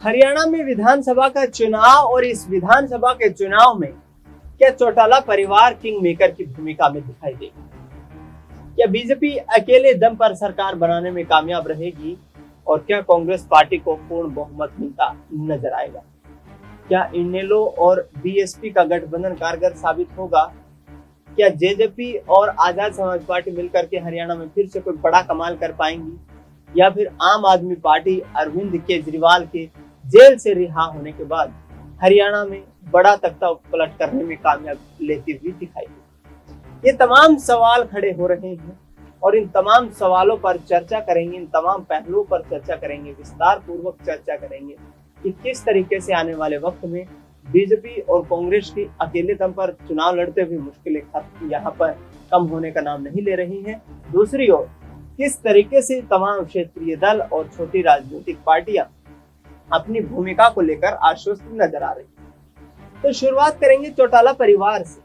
हरियाणा में विधानसभा का चुनाव और इस विधानसभा के चुनाव में क्या चौटाला परिवार किंग मेकर की भूमिका में दिखाई देगा? क्या बीजेपी अकेले दम पर सरकार बनाने में कामयाब रहेगी और क्या कांग्रेस पार्टी को पूर्ण बहुमत मिलता नजर आएगा? क्या इनेलो और बीएसपी का गठबंधन कारगर साबित होगा? क्या जेजेपी और आजाद समाज पार्टी मिलकर के हरियाणा में फिर से कोई बड़ा कमाल कर पाएंगी या फिर आम आदमी पार्टी अरविंद केजरीवाल के जेल से रिहा होने के बाद हरियाणा में बड़ा तख्ता पलट करने में कामयाब लेती हुई दिखाई देगी? ये तमाम सवाल खड़े हो रहे हैं और इन तमाम सवालों पर चर्चा करेंगे, इन तमाम पहलुओं पर चर्चा करेंगे, विस्तार पूर्वक चर्चा करेंगे कि किस तरीके से आने वाले वक्त में बीजेपी और कांग्रेस की अकेले दम पर चुनाव लड़ते हुए मुश्किलें यहाँ पर कम होने का नाम नहीं ले रही हैं। दूसरी ओर किस तरीके से तमाम क्षेत्रीय दल और छोटी राजनीतिक पार्टियां अपनी भूमिका को लेकर आश्वस्त नजर आ रही हैं। तो शुरुआत करेंगे चौटाला परिवार से।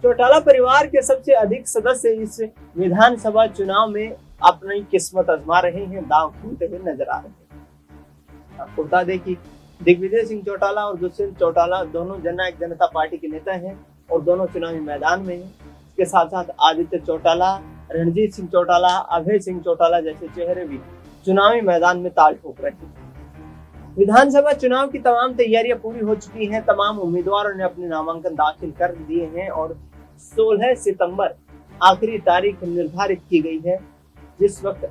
चौटाला परिवार के सबसे अधिक सदस्य इस विधानसभा चुनाव में अपनी किस्मत आजमा रहे हैं, दांव खेलते हुए नजर आ रहे हैं। आपको बता दें कि दिग्विजय सिंह चौटाला और दुष्यंत चौटाला दोनों जननायक जनता पार्टी के नेता हैं और दोनों चुनावी मैदान में हैं। इसके साथ साथ आदित्य चौटाला, रणजीत सिंह चौटाला, अभय सिंह चौटाला जैसे चेहरे भी चुनावी मैदान में ताल ठोक रहे हैं। विधानसभा चुनाव की तमाम तैयारियां पूरी हो चुकी हैं। तमाम उम्मीदवारों ने अपने नामांकन दाखिल कर दिए हैं और 16 सितंबर आखिरी तारीख निर्धारित की गई है जिस वक्त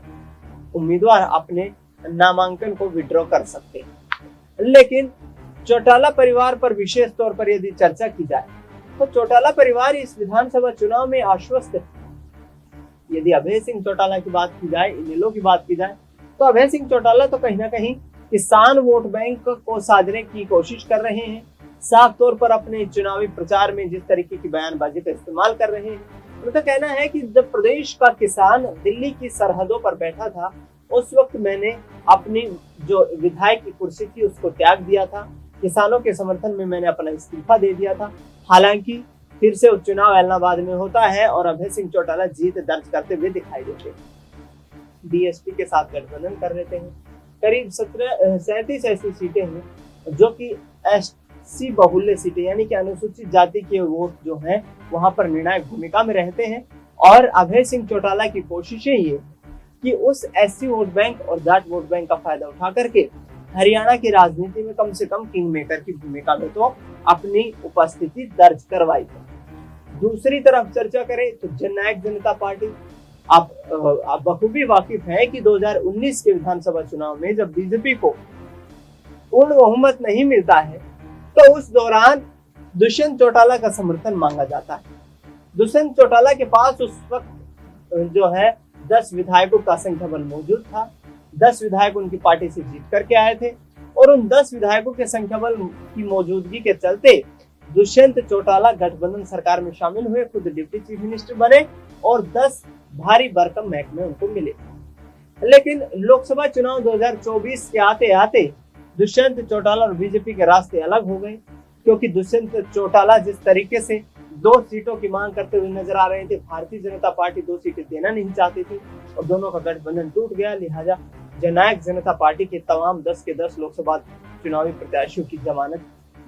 उम्मीदवार अपने नामांकन को विड्रॉ कर सकते हैं। लेकिन चौटाला परिवार पर विशेष तौर पर यदि चर्चा की जाए तो चौटाला परिवार इस विधानसभा चुनाव में आश्वस्त है। यदि अभय सिंह चौटाला की बात की जाए, इनेलो की बात की जाए, तो अभय सिंह चौटाला तो कहीं ना कहीं किसान वोट बैंक को साधने की कोशिश कर रहे हैं। साफ तौर पर अपने चुनावी प्रचार में जिस तरीके की बयानबाजी का इस्तेमाल कर रहे हैं, उनका कहना है कि जब प्रदेश का किसान दिल्ली की सरहदों पर बैठा था उस वक्त मैंने अपनी जो विधायक की कुर्सी थी उसको त्याग दिया था, किसानों के समर्थन में मैंने अपना इस्तीफा दे दिया था। हालांकि फिर से उपचुनाव इलाहाबाद में होता है और अभय सिंह चौटाला जीत दर्ज करते हुए दिखाई देते हैं। बीएसपी के साथ गठबंधन कर लेते हैं। करीब 37 ऐसी सीटें हैं जो कि एससी बहुल्य सीटें यानी कि अनुसूचित जाति के वोट जो हैं वहां पर निर्णायक भूमिका में रहते हैं और अभय सिंह चौटाला की कोशिशें ये कि उस एससी वोट बैंक और जाट वोट बैंक का फायदा उठा करके हरियाणा की राजनीति में कम से कम किंग मेकर की भूमिका में तो अपनी उपस्थिति दर्ज करवाई है। दूसरी तरफ चर्चा करें तो जननायक जनता पार्टी, आप बखूबी वाकिफ है कि 2019 के विधानसभा चुनाव में जब बीजेपी को पूर्ण बहुमत नहीं मिलता है तो उस दौरान दुष्यंत चौटाला का समर्थन मांगा जाता है। दुष्यंत चौटाला के पास उस वक्त जो है 10 विधायकों का संख्या बल मौजूद था। 10 विधायक उनकी पार्टी से जीत करके आए थे और उन 10 विधायकों के संख्या बल की मौजूदगी के चलते दुष्यंत चौटाला गठबंधन सरकार में शामिल हुए, खुद डिप्टी चीफ मिनिस्टर बने और 10 भारी भरकम महकमे उनको मिले। लेकिन लोकसभा चुनाव 2024 के आते आते दुष्यंत चौटाला और बीजेपी के रास्ते अलग हो गए क्योंकि दुष्यंत चौटाला जिस तरीके से 2 सीटों की मांग करते हुए नजर आ रहे थे, भारतीय जनता पार्टी 2 सीटें देना नहीं चाहती थी और दोनों का गठबंधन टूट गया। लिहाजा जननायक जनता पार्टी के तमाम 10 के 10 लोकसभा चुनावी प्रत्याशियों की जमानत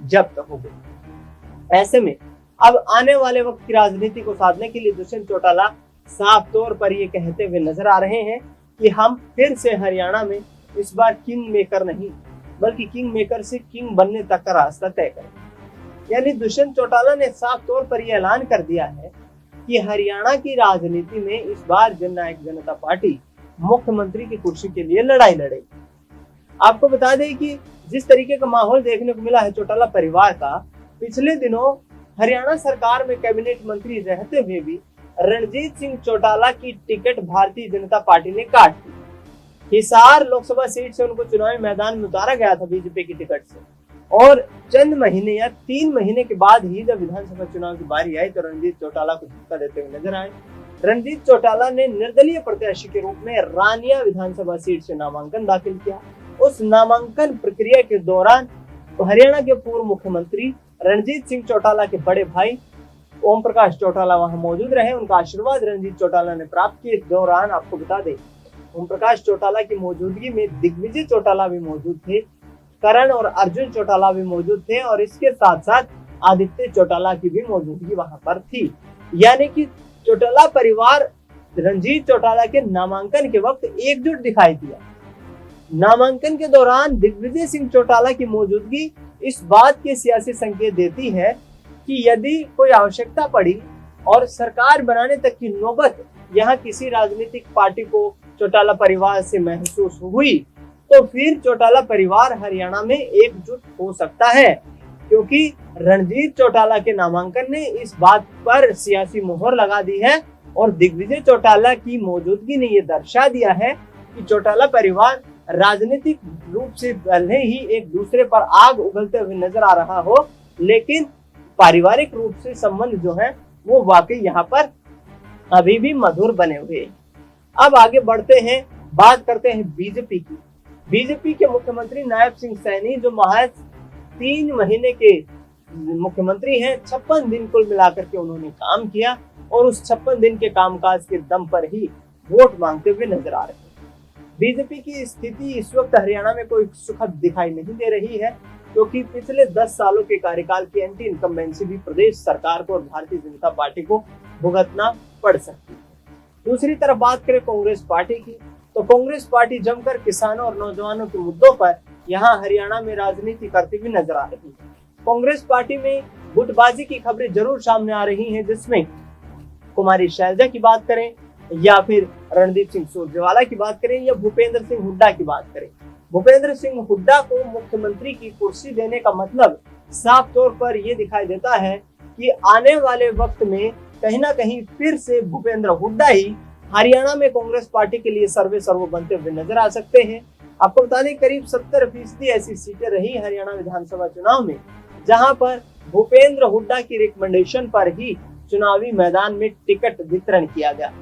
जब्त हो गई। ऐसे में अब आने वाले वक्त की राजनीति को साधने के लिए दुष्यंत चौटाला साफ तौर पर ये कहते हुए नजर आ रहे हैं कि हम फिर से हरियाणा में इस बार किंग मेकर नहीं बल्कि किंग मेकर से किंग बनने तक का रास्ता तय करें। यानी दुष्यंत चौटाला ने साफ तौर पर यह ऐलान कर दिया है कि हरियाणा की राजनीति में इस बार जननायक जनता पार्टी मुख्यमंत्री की कुर्सी के लिए लड़ाई लड़ेगी। आपको बता दें कि जिस तरीके का माहौल देखने को मिला है चौटाला परिवार का, पिछले दिनों हरियाणा सरकार में कैबिनेट मंत्री रहते हुए भी रणजीत सिंह चौटाला की टिकट भारतीय जनता पार्टी ने काट दी। हिसार लोकसभा सीट से उनको चुनावी मैदान में उतारा गया था बीजेपी की टिकट से और चंद महीने या 3 महीने के बाद ही जब विधानसभा चुनाव की बारी आई तो रणजीत चौटाला को धक्का देते हुए नजर आए। रणजीत चौटाला ने निर्दलीय प्रत्याशी के रूप में रानिया विधानसभा सीट से नामांकन दाखिल किया। उस नामांकन प्रक्रिया के दौरान हरियाणा के पूर्व मुख्यमंत्री रणजीत सिंह चौटाला के बड़े भाई ओम प्रकाश चौटाला वहां मौजूद रहे। उनका आशीर्वाद रणजीत चौटाला ने प्राप्त किए। इस दौरान आपको बता दें ओम प्रकाश चौटाला की मौजूदगी में दिग्विजय चौटाला भी मौजूद थे। करण और अर्जुन चौटाला भी मौजूद थे और इसके साथ साथ आदित्य चौटाला की भी मौजूदगी वहां पर थी। यानी कि चौटाला परिवार रणजीत चौटाला के नामांकन के वक्त एकजुट दिखाई दिया। नामांकन के दौरान दिग्विजय सिंह चौटाला की मौजूदगी इस बात के सियासी संकेत देती है कि यदि कोई आवश्यकता पड़ी और सरकार बनाने तक की नौबत यहाँ किसी राजनीतिक पार्टी को चौटाला परिवार से महसूस हुई तो फिर चौटाला परिवार हरियाणा में एकजुट हो सकता है, क्योंकि रणजीत चौटाला के नामांकन ने इस बात पर सियासी मोहर लगा दी है और दिग्विजय चौटाला की मौजूदगी ने यह दर्शा दिया है कि चौटाला परिवार राजनीतिक रूप से भले ही एक दूसरे पर आग उगलते हुए नजर आ रहा हो, लेकिन पारिवारिक रूप से संबंध जो है वो वाकई यहाँ पर अभी भी मधुर बने हुए। अब आगे बढ़ते हैं, बात करते हैं बीजेपी की। बीजेपी के मुख्यमंत्री नायब सिंह सैनी जो महज 3 महीने के मुख्यमंत्री हैं, 56 दिन कुल मिलाकर के उन्होंने काम किया और उस 56 दिन के कामकाज के दम पर ही वोट मांगते हुए नजर आ रहे हैं। बीजेपी की स्थिति इस वक्त हरियाणा में कोई सुखद दिखाई नहीं दे रही है, क्योंकि पिछले 10 सालों के कार्यकाल की एंटी इनकम्बेंसी भी प्रदेश सरकार को और भारतीय जनता पार्टी को भुगतना पड़ सकती है। दूसरी तरफ बात करें कांग्रेस पार्टी की, तो कांग्रेस पार्टी जमकर किसानों और नौजवानों के मुद्दों पर यहाँ हरियाणा में राजनीति करती हुई नजर आ रही है। कांग्रेस पार्टी में गुटबाजी की खबरें जरूर सामने आ रही हैं, जिसमें कुमारी शैलजा की बात करें या फिर रणदीप सिंह सुरजेवाला की बात करें या भूपेंद्र सिंह हुड्डा की बात करें। भूपेंद्र सिंह हुड्डा को मुख्यमंत्री की कुर्सी देने का मतलब साफ तौर पर यह दिखाई देता है कि आने वाले वक्त में कहीं ना कहीं फिर से भूपेंद्र हुड्डा ही हरियाणा में कांग्रेस पार्टी के लिए सर्व बनते हुए नजर आ सकते हैं। आपको बता दें करीब 70% ऐसी सीटें रही हरियाणा विधानसभा चुनाव में जहां पर भूपेंद्र हुड्डा की रिकमेंडेशन पर ही चुनावी मैदान में टिकट वितरण किया गया।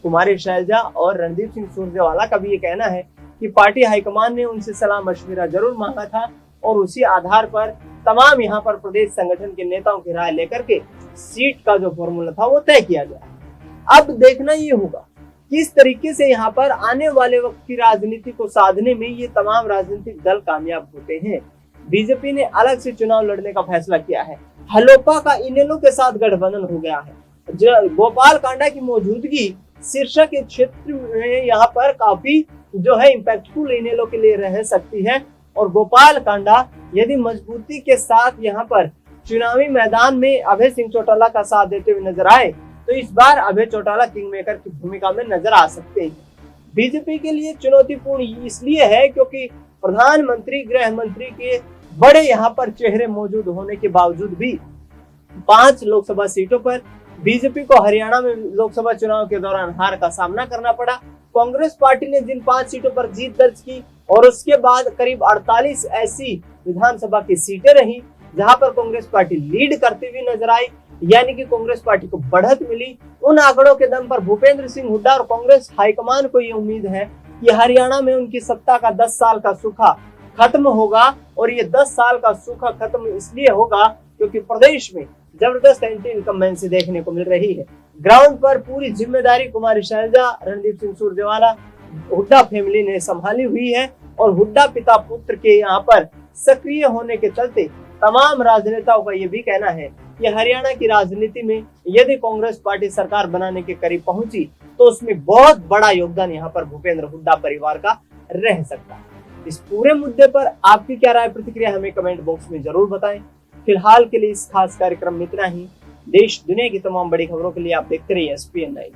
कुमारी शैलजा और रणदीप सिंह सुरजेवाला का भी ये कहना है कि पार्टी हाईकमान ने उनसे सलाह मशविरा जरूर मांगा था और उसी आधार पर तमाम यहाँ पर प्रदेश संगठन के नेताओं की राय लेकर के सीट का जो फॉर्मूला था वो तय किया गया। अब देखना ये होगा किस तरीके से यहाँ पर आने वाले वक्त की राजनीति को साधने में ये तमाम राजनीतिक दल कामयाब होते हैं। बीजेपी ने अलग से चुनाव लड़ने का फैसला किया है। हलोपा का इनेलो के साथ गठबंधन हो गया है। गोपाल कांडा की मौजूदगी सिरसा के क्षेत्र में यहाँ पर काफी जो है इम्पैक्टफुल इनेलो के लिए रह सकती है और गोपाल कांडा यदि मजबूती के साथ यहाँ पर चुनावी मैदान में अभय सिंह चौटाला का साथ देते हुए नजर आए तो इस बार अभय चौटाला किंग मेकर की भूमिका में नजर आ सकते हैं। बीजेपी के लिए चुनौतीपूर्ण इसलिए है क्योंकि प्रधानमंत्री गृह मंत्री के बड़े यहाँ पर चेहरे मौजूद होने के बावजूद भी 5 लोकसभा सीटों पर बीजेपी को हरियाणा में लोकसभा चुनाव के दौरान हार का सामना करना पड़ा। कांग्रेस पार्टी ने जिन 5 सीटों पर जीत दर्ज की और उसके बाद करीब 48 ऐसी विधानसभा की सीटें रही जहां पर कांग्रेस पार्टी लीड करती हुई नजर आई, यानी कि कांग्रेस पार्टी को बढ़त मिली। उन आंकड़ों के दम पर भूपेंद्र सिंह हुड्डा और कांग्रेस हाईकमान को ये उम्मीद है कि हरियाणा में उनकी सत्ता का 10 साल का सूखा खत्म होगा और ये 10 साल का सूखा खत्म इसलिए होगा क्योंकि प्रदेश में जबरदस्त एंटी इनकम्बेंसी देखने को मिल रही है। ग्राउंड पर पूरी जिम्मेदारी कुमारी शैलजा, रणदीप सिंह सुरजेवाला, हुड्डा फैमिली ने संभाली हुई है और हुड्डा पिता पुत्र के यहाँ पर सक्रिय होने के चलते तमाम राजनेताओं का ये भी कहना है कि हरियाणा की राजनीति में यदि कांग्रेस पार्टी सरकार बनाने के करीब पहुंची तो उसमें बहुत बड़ा योगदान यहाँ पर भूपेंद्र हुड्डा परिवार का रह सकता है। इस पूरे मुद्दे पर आपकी क्या राय प्रतिक्रिया हमें कमेंट बॉक्स में जरूर बताएं। फिलहाल के लिए इस खास कार्यक्रम में इतना ही। देश दुनिया की तमाम बड़ी खबरों के लिए आप देखते रहिए SPN9।